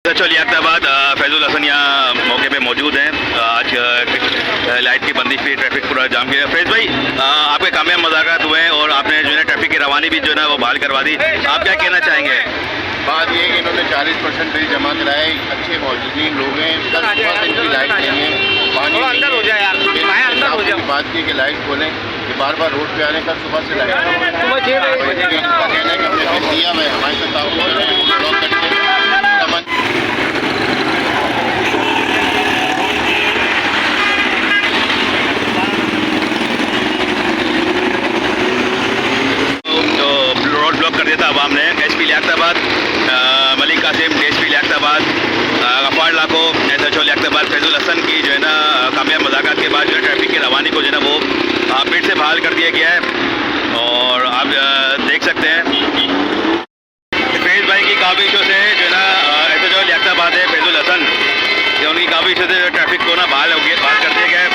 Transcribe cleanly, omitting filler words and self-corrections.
चलिए अहमदाबाद फैजुल हसन यहाँ मौके पे मौजूद हैं। आज लाइट की बंदिश पे ट्रैफिक पूरा जाम किया। फैज भाई, आपके कामयाब मज़ाकरात हुए हैं और आपने जो है ट्रैफिक की रवानी भी जो है वो बहाल करवा दी। आप क्या कहना चाहेंगे? बात ये है कि इन्होंने 40% बिल जमा कराए, अच्छे मौजूदीन लोग हैं, कल सुबह से इनकी लाइट नहीं है, पानी अंदर हो जाए यार, बात की कि लाइट खोलें कि बार बार रोड पे आने का सुबह से लाइट कहना है कि हमने दिया मैं हमारे साथ ताउन ब्लॉक करके रोड ब्लॉक कर दिया था अवाम ने। एसपी लियाकताबाद मलिक कासिम, डीएसपी लियाकताबाद गफ्फार लाखो, एसएचओ लियाकताबाद फैजुल हसन की जो है ना कामयाब मज़ाकरात के बाद जो है ट्रैफिक की रवानी को जो है ना वो फिर से बहाल कर दिया गया है। और आप देख सकते हैं फैज भाई की काविशों से जो है ना एसएचओ लियाकताबाद है फैजुल हसन, उनकी काविशों से ट्रैफिक को ना बहाल कर दिया गया है।